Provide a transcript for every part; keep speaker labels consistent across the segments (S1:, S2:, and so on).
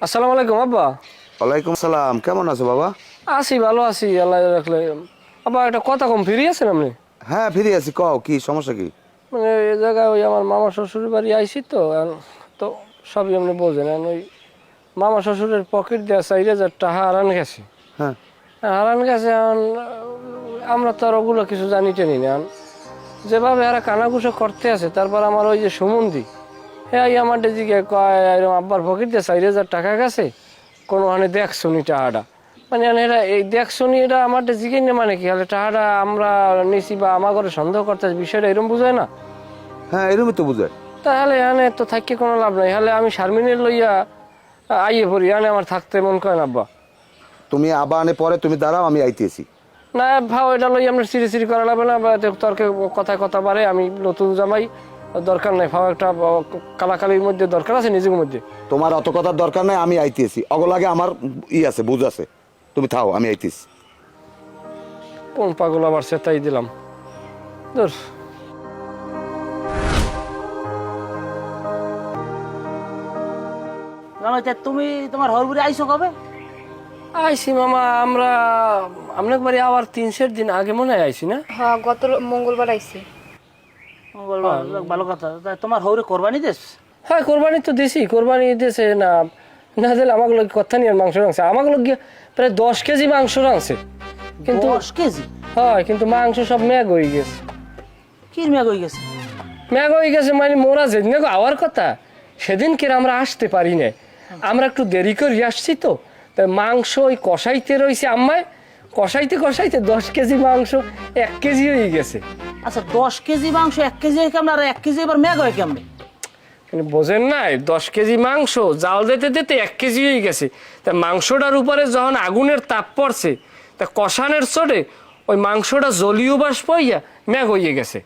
S1: আসসালামু আলাইকুম আব্বা।
S2: ওয়ালাইকুম সালাম। কেমন আছো বাবা?
S1: আছি, ভালো আছি, আল্লাহ রাখলে। আব্বা একটা কথা কম, ফিরে আছেন আপনি?
S2: হ্যাঁ ফিরে আছি, কও কি সমস্যা কি?
S1: মানে এই জায়গায় ওই আমার মামা শ্বশুরের বাড়ি আইছি তো তো সবই আপনি বোঝেন। ওই মামা শ্বশুরের পকেট দেওয়া 4,000 টাকা হারান গেছে।
S2: হ্যাঁ
S1: হারান গেছে এখন। আমরা তো আর ওগুলো কিছু জানি টেনি না। যেভাবে এরা কানাঘুষো করতে আছে, তারপর আমার ওই যে সুমন্দি হ্যাঁ আমার দিকে কয় এরকম আব্বার পকেট দিয়ে 4,000 টাকা গেছে, কোনোখানে দেখছুনি টাকাটা। মানে এরা এই দেখছুনি, এটা আমার জিজ্ঞেস না মানে কি হলে টাকাটা আমরা নিছি বা আমার ঘরে সন্দেহ করতে বিষয়টা এরকম বুঝায় না।
S2: হ্যাঁ এরকমই তো বুঝায়।
S1: তাহলে এখানে তো থাকি কোনো লাভ নাই। হলে আমি শারমিনের লইয়া আইয়ে পড়ি, এখানে আমার থাকতে মন করে না আব্বা।
S2: তুমি আবা আনে পরে তুমি দাঁড়াও, আমি আইতেছি।
S1: না ভাও, এটা লইয়া আপনার সিঁড়ি সিঁড়ি করা লাগবে না, বা তর্কে কথায় কথা বাড়ে। আমি নতুন জামাই, দরকার নাই ভাও। একটা কালাকালির মধ্যে দরকার আছে নিজের মধ্যে।
S2: তোমার অত কথার দরকার নাই, আমি আইতেছি। অগলাগে আমার আছে, বুঝ আছে। তুমি থাও, আমি আইতেছি।
S1: কোন পাগল আবার সেটাই দিলাম ধর।
S3: তুমি তোমার হরপুরে আইসো কবে?
S1: আইসি মামা, আমরা আপনার বাড়ি আবার 3-4 দিন আগে মনে হয় আইসি না?
S4: হ্যাঁ, গত মঙ্গলবার আইছি।
S3: ভালো কথা। তোমার হৌরে কোরবানি দেশ?
S1: হ্যাঁ কোরবানি তো দিছি, কোরবানি দিয়েছে না। না দিলে আমাকে লোক কথা নিয়ে মাংস রাখছে, আমাকে লোক গিয়ে প্রায় 10 কেজি মাংস রাখছে। কিন্তু
S3: 10 কেজি?
S1: হয়, কিন্তু মাংস সব ম্যাগ হয়ে গেছে।
S3: কি ম্যাগ হয়ে গেছে?
S1: ম্যাগ হয়ে গেছে মানে মোরা যেদিন আওয়ার কথা সেদিনকে আমরা আসতে পারি না। আমরা একটু দেরি করে আসছি তো, তাই মাংস ওই কষাইতে রয়েছে আম্মায়, কষাইতে কষাইতে 10 কেজি মাংস 1 কেজি হয়ে গেছে।
S3: আচ্ছা 10 কেজি মাংস 1 কেজি হয় কেমন, আর 1 কেজি এবার ম্যাগ হয় কেমন?
S1: বোঝেন নাই, 10 কেজি মাংস জাল দিতে দিতে 1 কেজি হয়ে গেছে। তা মাংসটার উপরে যখন আগুনের তাপ পড়ছে, তা কষানের চোটে ওই মাংসটা জলীয় বাষ্প হইয়া ম্যাগ হয়ে গেছে।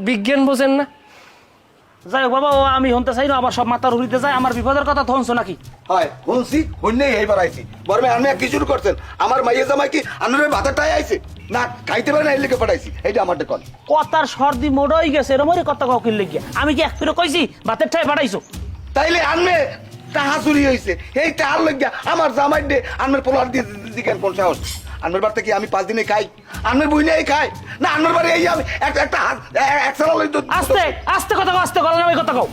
S1: বিজ্ঞান বোঝেন না?
S3: যাই হোক বাবা, আমি শুনতে চাই না, আমার সব মাথার উড়িতে যায়। আমার বিপদের কথা তো শুনছো নাকি?
S2: হয় শুনছি, শুনলেই এইবার আইছি। বর্মে আমি কি শুরু করছেন? আমার মাইয়ে জামাই কি আপনার ভাতেরটাই আইছে না? খাইতে পারে না, এই লিখে পাঠাইছি। এইটা আমার দেখুন
S3: কথার সর্দি মোড়ই গেছে, এরমই কথা কাউকে লেগে। আমি কি এক ফিরে কইছি ভাতের ঠাই পাঠাইছো?
S2: তাইলে আনবে টাহা চুরি হয়েছে, এই টাহার লইয়া আমার জামাই দে আনমের পোলার দিয়ে দিকেন কোন সাহস? আনমের বাড়িতে কি আমি 5 দিনে খাই? আনমের বই নেই খাই না? আনমের বাড়ি এই আমি একটা এক সালা লই তো।
S3: আস্তে আস্তে কথা কও, আস্তে গলা নামে কথা কও।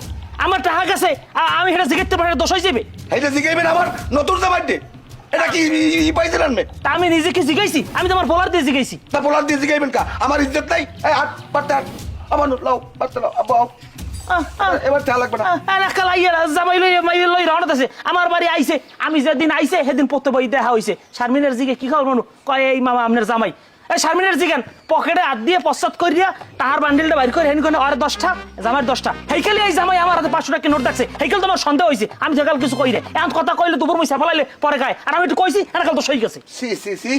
S3: আমার টাকা গেছে, আমি সেটা জিজ্ঞেতে পারে দোষ হয়ে যাবে।
S2: এইটা জিগাইবেন আমার নতুন জামাই দে। এটা কি পাইছেন আনমে?
S3: তা আমি নিজেকে জিগাইছি, আমি তোমার পোলার দিয়ে জিগাইছি।
S2: তা পোলার দিয়ে জিগাইবেন কা? আমার ইজ্জত নাই। এই হাত পারতে হাত আমার লাও পারতে লাও আব্বা এবার তা লাগবে না।
S3: জামাই লই মাইয়ের লই রওনা আছে, আমার বাড়ি আইছে। আমি যেদিন আইছে সেদিন পড়তে বই দেখা হইছে। শারমিনের জিগে কি খাও মানু কয় এই মামা আপনার জামাই। এই শারমিনের জিগান পকেটে হাত দিয়ে পশ্চাৎ করিয়া তাহার বান্ডিলটা বাইর করে হেন করে আর 10টা জামাইয়ের 10টা। হেইখালি এই জামাই আমার হাতে 500 টাকা নোট দেখছে। হেইখাল তোমার সন্দেহ হইছে আমি যেকাল কিছু কই রে। এখন কথা কইলে দুপুর মই সাফালাইলে পরে খায়, আর আমি একটু কইছি এটা কাল তো সই গেছে।
S2: সি সি সি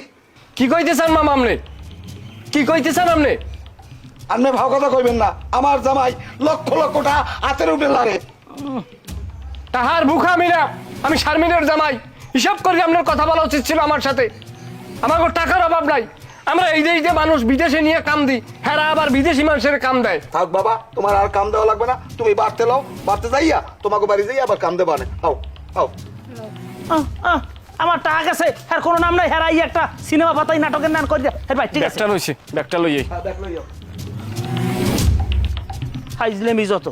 S1: কি কইতেছেন মামা আপনি? কি কইতেছেন আপনি?
S2: আপনি ভাও কথা কইবেন না। আমার জামাই লক্ষ লক্ষ টাকা হাতের উপরে লাগে।
S1: তাহার বুখা মিরা, আমি শারমিনের জামাই। হিসাব করে আপনার কথা বলা উচিত ছিল আমার সাথে। আমার টাকার অভাব নাই। আমরা এই দেশে মানুষ বিদেশে নিয়ে কাম দিই, হ্যাঁ আবার বিদেশি মানুষের কাম দেয়।
S2: থাক বাবা, তোমার আর কাম দেওয়া লাগবে না। তুমি বাড়তে লাও, বাড়তে যাইয়া তোমাকে বাড়ি যাইয়া আবার কাম দেবা না। হাও হাও
S3: আমার টাকা গেছে, হ্যাঁ কোনো নাম নাই। হ্যাঁ একটা সিনেমা পাতাই নাটকের নাম করে দেয়। হ্যাঁ ভাই ঠিক আছে,
S1: ব্যাগটা লইছি, ব্যাগটা লইয়ে
S2: দেখ লইও।
S3: ফাইজলেমি যত।